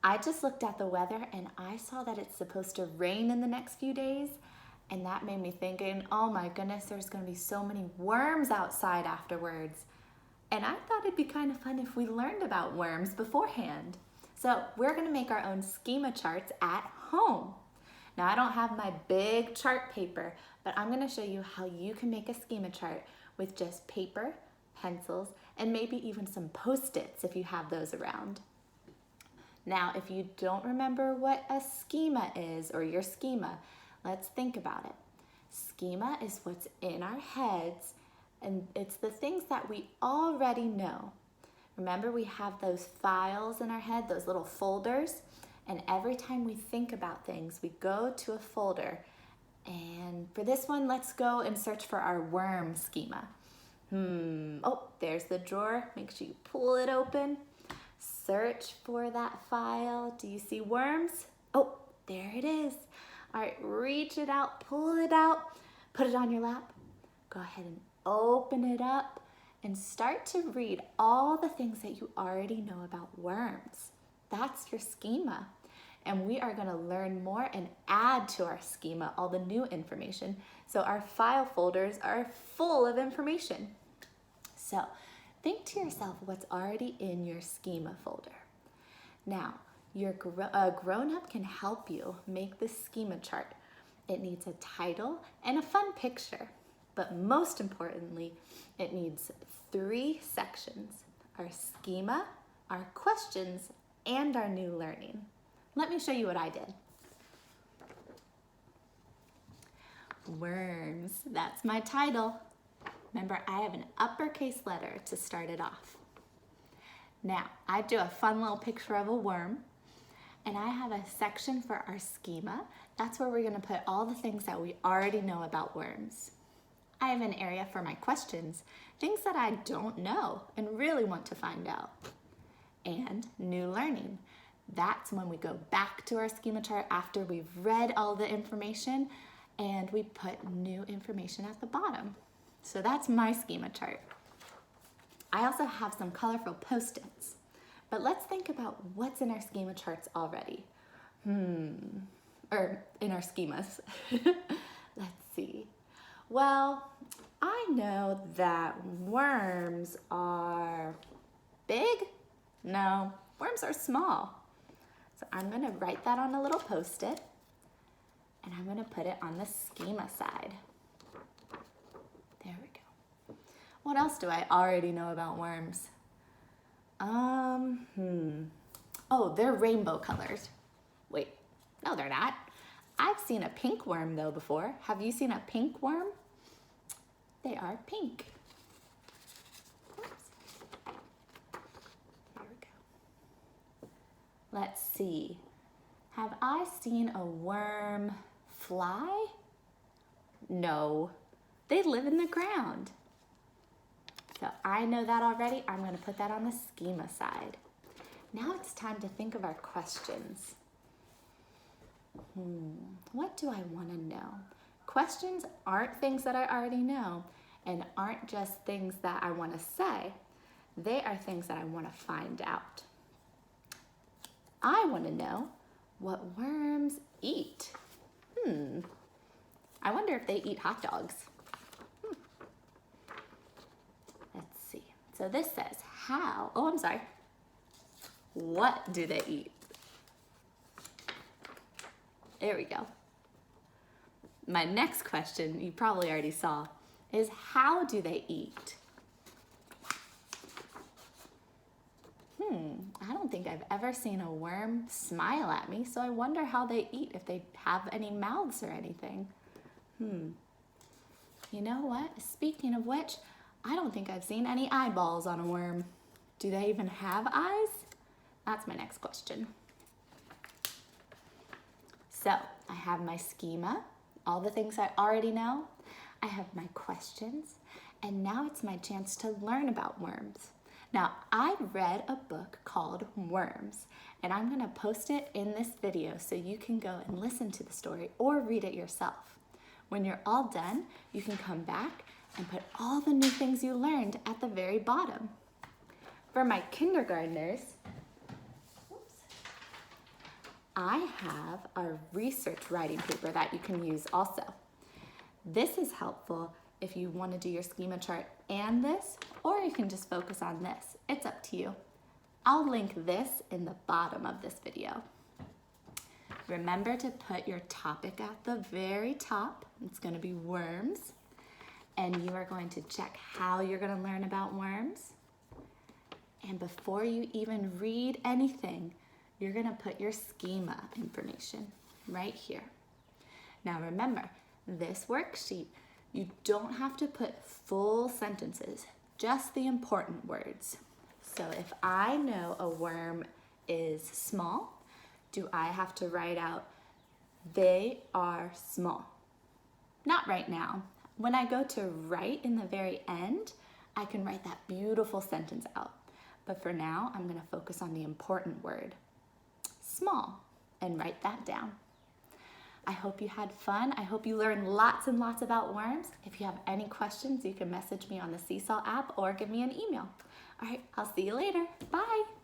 I just looked at the weather and I saw that it's supposed to rain in the next few days. And that made me thinking, oh my goodness, there's gonna be so many worms outside afterwards. And I thought it'd be kind of fun if we learned about worms beforehand. So we're gonna make our own schema charts at home. Now I don't have my big chart paper, but I'm gonna show you how you can make a schema chart with just paper, pencils, and maybe even some Post-its if you have those around. Now, if you don't remember what a schema is or your schema, let's think about it. Schema is what's in our heads, and it's the things that we already know. Remember, we have those files in our head, those little folders, and every time we think about things, we go to a folder. And for this one, let's go and search for our worm schema. Oh, there's the drawer. Make sure you pull it open. Search for that file. Do you see worms? Oh, there it is. All right, reach it out, pull it out, put it on your lap. Go ahead and open it up and start to read all the things that you already know about worms. That's your schema. And we are gonna learn more and add to our schema all the new information. So our file folders are full of information. So think to yourself what's already in your schema folder. Now, a grown-up can help you make this schema chart. It needs a title and a fun picture, but most importantly, it needs 3 sections: our schema, our questions, and our new learning. Let me show you what I did. Worms, that's my title. Remember, I have an uppercase letter to start it off. Now, I do a fun little picture of a worm, and I have a section for our schema. That's where we're gonna put all the things that we already know about worms. I have an area for my questions, things that I don't know and really want to find out. And new learning. That's when we go back to our schema chart after we've read all the information and we put new information at the bottom. So that's my schema chart. I also have some colorful Post-its, but let's think about what's in our schema charts already. Or in our schemas. Let's see. Well, I know that worms are big. No, worms are small. So I'm gonna write that on a little Post-it and I'm gonna put it on the schema side. There we go. What else do I already know about worms? Oh, they're rainbow colors. Wait, no they're not. I've seen a pink worm though before. Have you seen a pink worm? They are pink. Oops. There we go. Let's see. Have I seen a worm fly? No, they live in the ground. So I know that already. I'm going to put that on the schema side. Now it's time to think of our questions. What do I want to know? Questions aren't things that I already know and aren't just things that I want to say. They are things that I want to find out. I want to know what worms eat. I wonder if they eat hot dogs. Let's see. So this says what do they eat? There we go. My next question, you probably already saw, is how do they eat? I don't think I've ever seen a worm smile at me, so I wonder how they eat, if they have any mouths or anything. You know what? Speaking of which, I don't think I've seen any eyeballs on a worm. Do they even have eyes? That's my next question. So I have my schema, all the things I already know. I have my questions, and now it's my chance to learn about worms. Now, I read a book called Worms, and I'm gonna post it in this video so you can go and listen to the story or read it yourself. When you're all done, you can come back and put all the new things you learned at the very bottom. For my kindergartners, I have our research writing paper that you can use also. This is helpful if you want to do your schema chart and this, or you can just focus on this. It's up to you. I'll link this in the bottom of this video. Remember to put your topic at the very top. It's going to be worms. And you are going to check how you're going to learn about worms. And before you even read anything, you're going to put your schema information right here. Now remember, this worksheet, you don't have to put full sentences, just the important words. So if I know a worm is small, do I have to write out, they are small? Not right now. When I go to write in the very end, I can write that beautiful sentence out. But for now, I'm going to focus on the important word, small, and write that down. I hope you had fun. I hope you learned lots and lots about worms. If you have any questions, you can message me on the Seesaw app or give me an email. All right, I'll see you later. Bye.